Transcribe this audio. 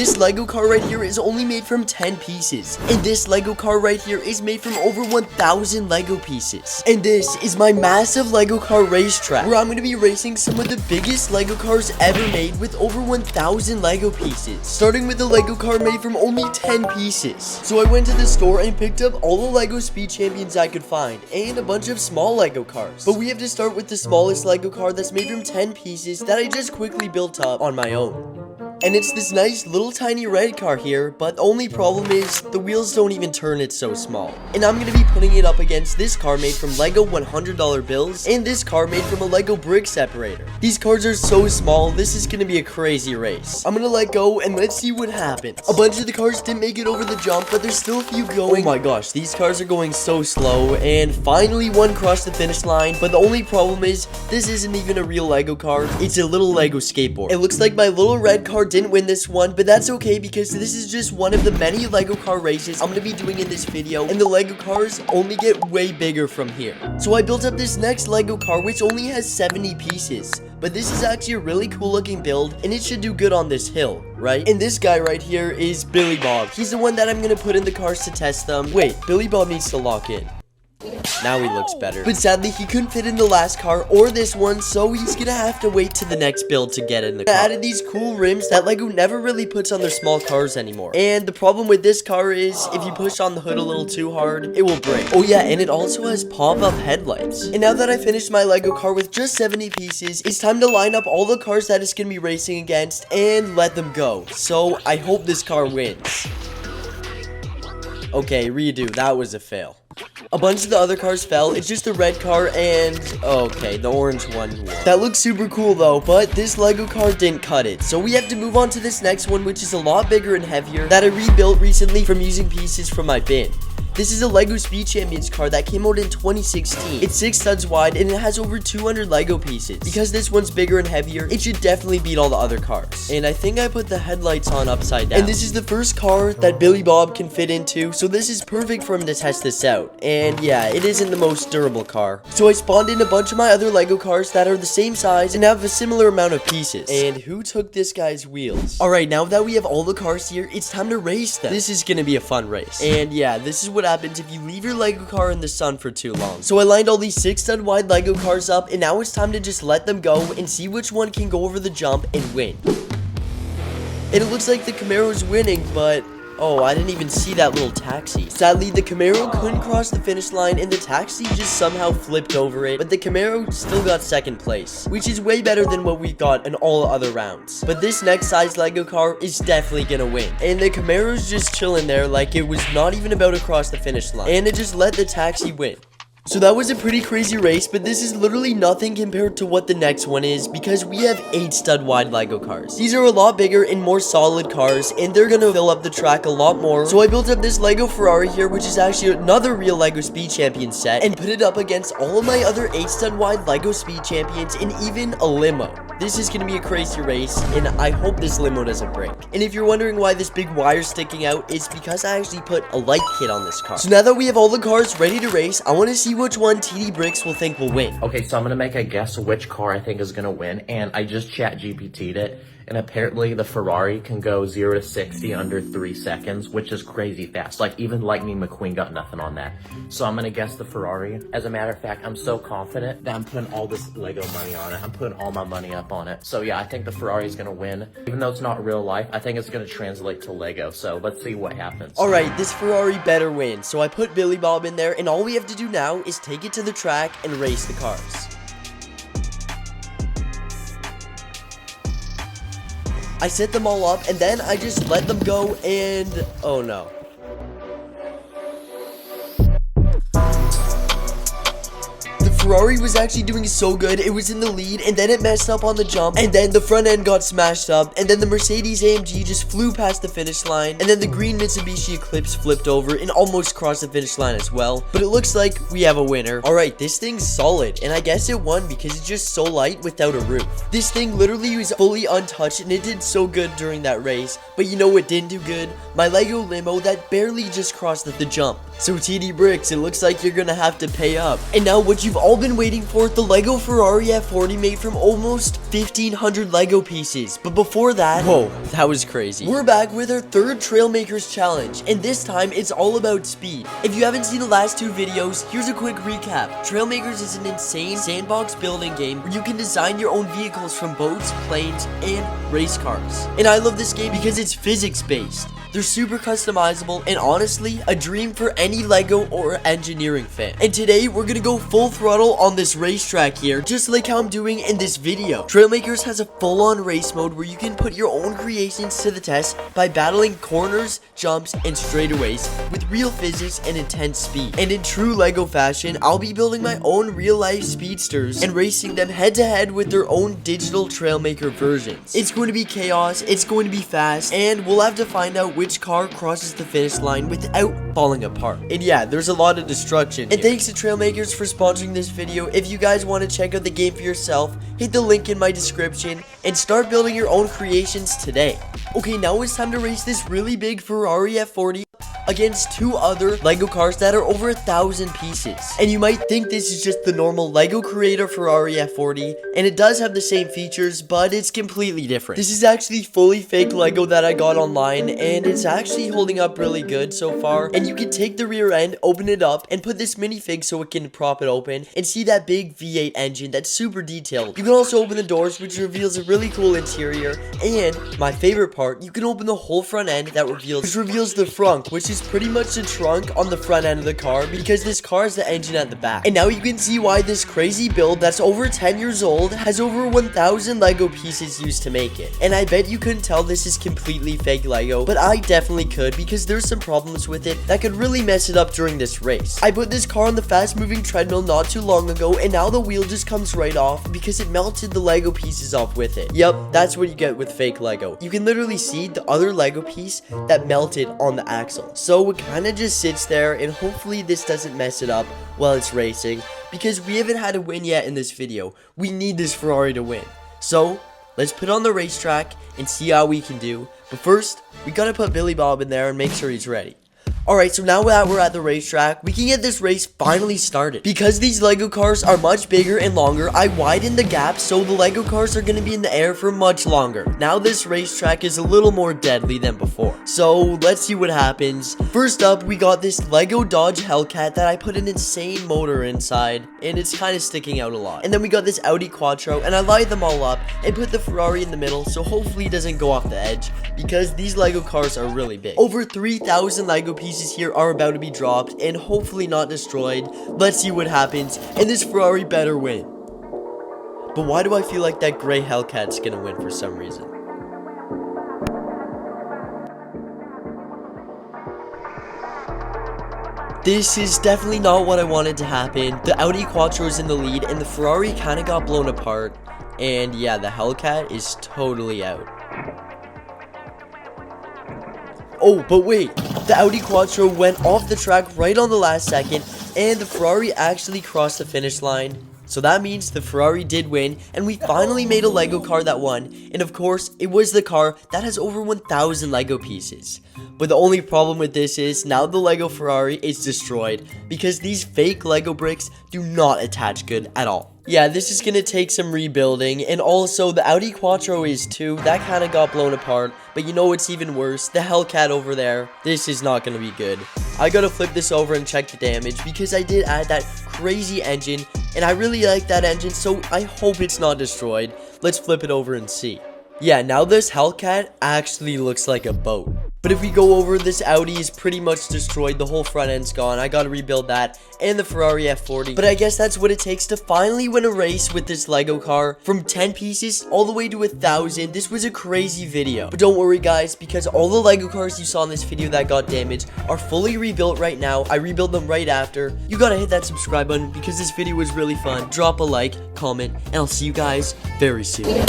This Lego car right here is only made from 10 pieces. And this Lego car right here is made from over 1,000 Lego pieces. And this is my massive Lego car racetrack, where I'm going to be racing some of the biggest Lego cars ever made with over 1,000 Lego pieces. Starting with a Lego car made from only 10 pieces. So I went to the store and picked up all the Lego Speed Champions I could find, and a bunch of small Lego cars. But we have to start with the smallest Lego car that's made from 10 pieces that I just quickly built up on my own. And it's this nice little tiny red car here, but the only problem is the wheels don't even turn, it's so small. And I'm going to be putting it up against this car made from Lego $100 bills and this car made from a Lego brick separator. These cars are so small, this is going to be a crazy race. I'm going to let go and let's see what happens. A bunch of the cars didn't make it over the jump, but there's still a few going. Oh my gosh, these cars are going so slow, and finally one crossed the finish line, but the only problem is this isn't even a real Lego car, it's a little Lego skateboard. It looks like my little red car didn't win this one, but that's okay because this is just one of the many Lego car races I'm going to be doing in this video, and the Lego cars only get way bigger from here. So I built up this next Lego car which only has 70 pieces, but this is actually a really cool looking build and it should do good on this hill, right? And this guy right here is Billy Bob. He's the one that I'm going to put in the cars to test them. Wait, Billy Bob needs to lock in. Now he looks better. But sadly, he couldn't fit in the last car or this one, so he's gonna have to wait to the next build to get in the car. I added these cool rims that Lego never really puts on their small cars anymore. And the problem with this car is, if you push on the hood a little too hard, it will break. Oh yeah, and it also has pop-up headlights. And now that I finished my Lego car with just 70 pieces, it's time to line up all the cars that it's gonna be racing against and let them go. So I hope this car wins. Okay, redo. That was a fail. A bunch of the other cars fell. It's just the red car and... okay, the orange one won. That looks super cool though, but this Lego car didn't cut it. So we have to move on to this next one, which is a lot bigger and heavier, that I rebuilt recently from using pieces from my bin. This is a Lego Speed Champions car that came out in 2016. It's 6 studs wide and it has over 200 Lego pieces. Because this one's bigger and heavier, it should definitely beat all the other cars. And I think I put the headlights on upside down. And this is the first car that Billy Bob can fit into, so this is perfect for him to test this out. And yeah, it isn't the most durable car. So I spawned in a bunch of my other Lego cars that are the same size and have a similar amount of pieces. And who took this guy's wheels? Alright, now that we have all the cars here, it's time to race them. This is gonna be a fun race. And yeah, this is what happens if you leave your Lego car in the sun for too long. So I lined all these 6 stud wide Lego cars up, and now it's time to just let them go and see which one can go over the jump and win. And it looks like the Camaro's winning, but oh, I didn't even see that little taxi. Sadly, the Camaro couldn't cross the finish line and the taxi just somehow flipped over it, but the Camaro still got second place, which is way better than what we got in all other rounds. But this next size Lego car is definitely gonna win, and the Camaro's just chilling there like it was not even about to cross the finish line, and it just let the taxi win. So that was a pretty crazy race, but this is literally nothing compared to what the next one is, because we have 8 stud wide Lego cars. These are a lot bigger and more solid cars, and they're gonna fill up the track a lot more. So I built up this Lego Ferrari here, which is actually another real Lego Speed Champion set, and put it up against all of my other 8 stud wide Lego Speed Champions and even a limo. This is gonna be a crazy race, and I hope this limo doesn't break. And if you're wondering why this big wire's sticking out, it's because I actually put a light kit on this car. So now that we have all the cars ready to race, I wanna see which one TD Bricks will think will win. Okay, so I'm gonna make a guess which car I think is gonna win, and I just chat GPT'd it, and apparently the Ferrari can go 0 to 60 under 3 seconds, which is crazy fast. Like, even Lightning McQueen got nothing on that. So I'm gonna guess the Ferrari. As a matter of fact, I'm so confident that I'm putting all this Lego money on it. I'm putting all my money up on it. So yeah, I think the Ferrari is gonna win. Even though it's not real life, I think it's gonna translate to Lego. So let's see what happens. Alright, this Ferrari better win. So I put Billy Bob in there, and all we have to do now is take it to the track and race the cars. I set them all up, and then I just let them go, and oh no. Ferrari was actually doing so good. It was in the lead, and then it messed up on the jump, and then the front end got smashed up, and then the Mercedes AMG just flew past the finish line, and then the green Mitsubishi Eclipse flipped over and almost crossed the finish line as well. But it looks like we have a winner. Alright, this thing's solid, and I guess it won because it's just so light without a roof. This thing literally was fully untouched, and it did so good during that race. But you know what didn't do good? My Lego limo that barely just crossed the jump. So TD Bricks, it looks like you're gonna have to pay up. And now what you've all been waiting for, the Lego Ferrari F40 made from almost 1,500 Lego pieces. But before that, whoa, that was crazy. We're back with our third Trailmakers challenge, and this time it's all about speed. If you haven't seen the last two videos, here's a quick recap. Trailmakers is an insane sandbox building game where you can design your own vehicles from boats, planes, and race cars. And I love this game because it's physics based. They're super customizable and honestly a dream for any Lego or engineering fan. And today we're gonna go full throttle on this racetrack here, just like how I'm doing in this video. Trailmakers has a full-on race mode where you can put your own creations to the test by battling corners, jumps, and straightaways with real physics and intense speed. And in true Lego fashion, I'll be building my own real-life speedsters and racing them head-to-head with their own digital Trailmaker versions. It's going to be chaos, it's going to be fast, and we'll have to find out which car crosses the finish line without falling apart. And yeah, there's a lot of destruction. And thanks to Trailmakers for sponsoring this video. If you guys want to check out the game for yourself, hit the link in my description and start building your own creations today. Okay, now it's time to race this really big Ferrari F40 against two other Lego cars that are over 1,000 pieces. And you might think this is just the normal Lego Creator Ferrari F40, and it does have the same features, but it's completely different. This is actually fully fake Lego that I got online, and it's actually holding up really good so far. And you can take the rear end, open it up, and put this minifig so it can prop it open, and see that big V8 engine that's super detailed. You can also open the doors, which reveals a really cool interior, and my favorite part, you can open the whole front end that reveals the frunk, which is pretty much the trunk on the front end of the car, because this car is the engine at the back. And now you can see why this crazy build that's over 10 years old has over 1,000 Lego pieces used to make it. And I bet you couldn't tell this is completely fake Lego, but I definitely could, because there's some problems with it that could really mess it up during this race. I put this car on the fast moving treadmill not too long ago, and now the wheel just comes right off because it melted the Lego pieces off with it. Yep, that's what you get with fake Lego. You can literally see the other Lego piece that melted on the axle. So it kind of just sits there, and hopefully this doesn't mess it up while it's racing, because we haven't had a win yet in this video. We need this Ferrari to win. So let's put on the racetrack and see how we can do. But first, we gotta put Billy Bob in there and make sure he's ready. Alright, so now that we're at the racetrack, we can get this race finally started. Because these Lego cars are much bigger and longer, I widened the gap so the Lego cars are going to be in the air for much longer. Now this racetrack is a little more deadly than before. So let's see what happens. First up, we got this Lego Dodge Hellcat that I put an insane motor inside, and it's kind of sticking out a lot. And then we got this Audi Quattro, and I lined them all up and put the Ferrari in the middle so hopefully it doesn't go off the edge, because these Lego cars are really big. Over 3,000 Lego pieces here are about to be dropped and hopefully not destroyed. Let's see what happens, and this Ferrari better win. But why do I feel like that gray Hellcat's gonna win for some reason? This is definitely not what I wanted to happen. The Audi Quattro is in the lead and the Ferrari kind of got blown apart, and yeah, the Hellcat is totally out. Oh, but wait, the Audi Quattro went off the track right on the last second, and the Ferrari actually crossed the finish line. So that means the Ferrari did win, and we finally made a Lego car that won. And of course, it was the car that has over 1,000 Lego pieces. But the only problem with this is, now the Lego Ferrari is destroyed, because these fake Lego bricks do not attach good at all. Yeah, this is gonna take some rebuilding, and also the Audi Quattro is too. That kind of got blown apart, but you know what's even worse? The Hellcat over there. This is not gonna be good. I gotta flip this over and check the damage, because I did add that crazy engine, and I really like that engine, so I hope it's not destroyed. Let's flip it over and see. Yeah, now this Hellcat actually looks like a boat. But if we go over, this Audi is pretty much destroyed. The whole front end's gone. I gotta rebuild that, and the Ferrari F40. But I guess that's what it takes to finally win a race with this Lego car. From 10 pieces all the way to 1,000. This was a crazy video. But don't worry guys, because all the Lego cars you saw in this video that got damaged are fully rebuilt right now. I rebuild them right after. You gotta hit that subscribe button because this video was really fun. Drop a like, comment, and I'll see you guys very soon.